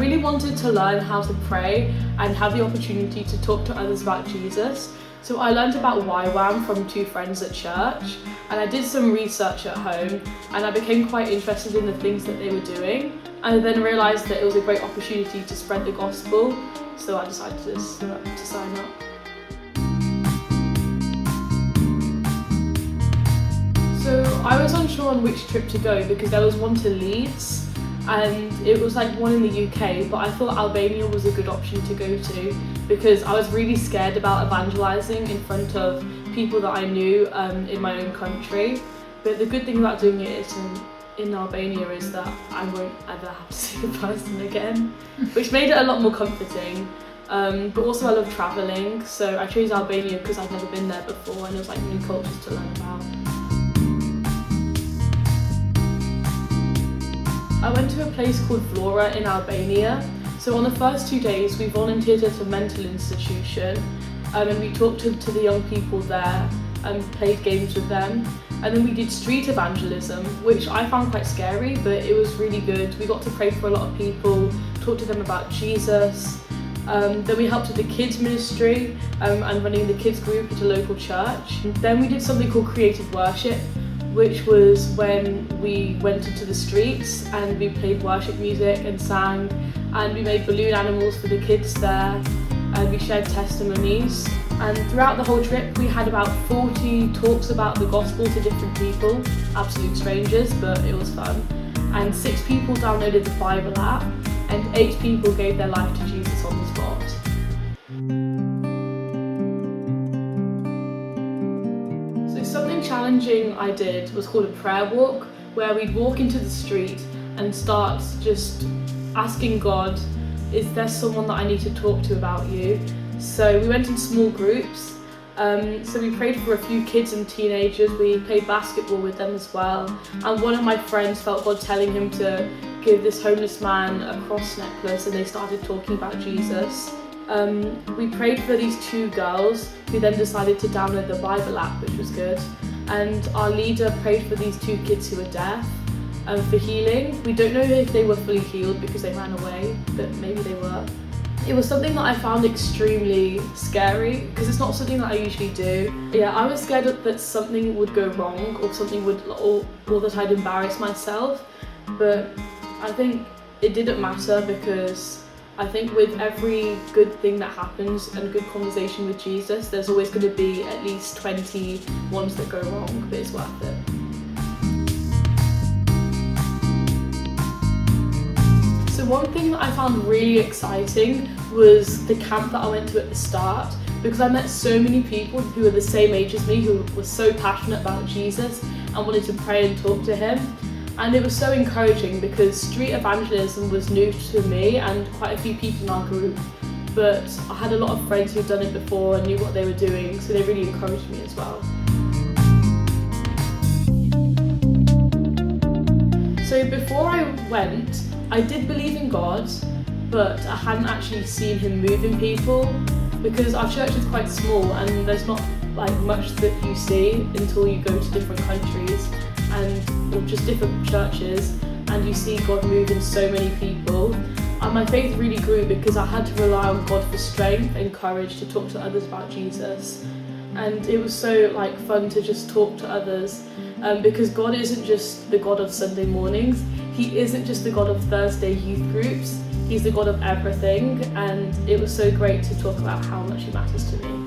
really wanted to learn how to pray and have the opportunity to talk to others about Jesus. So I learned about YWAM from 2 friends at church, and I did some research at home, and I became quite interested in the things that they were doing. And I then realised that it was a great opportunity to spread the gospel, so I decided to sign up. So I was unsure on which trip to go because there was one to Leeds and it was like one in the UK, but I thought Albania was a good option to go to because I was really scared about evangelising in front of people that I knew in my own country. But the good thing about doing it in Albania is that I won't ever have to see the person again, which made it a lot more comforting. But also I love travelling, so I chose Albania because I'd never been there before and it was like new cultures to learn about. I went to a place called Vlora in Albania. So on the first 2 days we volunteered at a mental institution and we talked to the young people there and played games with them. And then we did street evangelism, which I found quite scary, but it was really good. We got to pray for a lot of people, talk to them about Jesus. Then we helped with the kids ministry and running the kids group at a local church. And then we did something called creative worship, which was when we went into the streets and we played worship music and sang, and we made balloon animals for the kids there, and we shared testimonies. And throughout the whole trip we had about 40 talks about the gospel to different people, absolute strangers, but it was fun. And 6 people downloaded the Bible app and 8 people gave their life to Jesus on the spot. Something challenging I did was called a prayer walk, where we'd walk into the street and start just asking God, is there someone that I need to talk to about you? So we went in small groups, so we prayed for a few kids and teenagers, we played basketball with them as well, and one of my friends felt God telling him to give this homeless man a cross necklace and they started talking about Jesus. We prayed for these 2 girls who then decided to download the Bible app, which was good. And our leader prayed for these 2 kids who were deaf for healing. We don't know if they were fully healed because they ran away, but maybe they were. It was something that I found extremely scary because it's not something that I usually do. Yeah, I was scared that something would go wrong or that I'd embarrass myself, but I think it didn't matter because I think with every good thing that happens and good conversation with Jesus, there's always going to be at least 20 ones that go wrong, but it's worth it. So one thing that I found really exciting was the camp that I went to at the start, because I met so many people who were the same age as me who were so passionate about Jesus and wanted to pray and talk to him. And it was so encouraging because street evangelism was new to me and quite a few people in our group, but I had a lot of friends who'd done it before and knew what they were doing, so they really encouraged me as well. So before I went, I did believe in God, but I hadn't actually seen him moving people because our church is quite small and there's not like much that you see until you go to different countries or just different churches and you see God move in so many people. And my faith really grew because I had to rely on God for strength and courage to talk to others about Jesus. And it was so fun to just talk to others because God isn't just the God of Sunday mornings, he isn't just the God of Thursday youth groups, he's the God of everything, and it was so great to talk about how much he matters to me.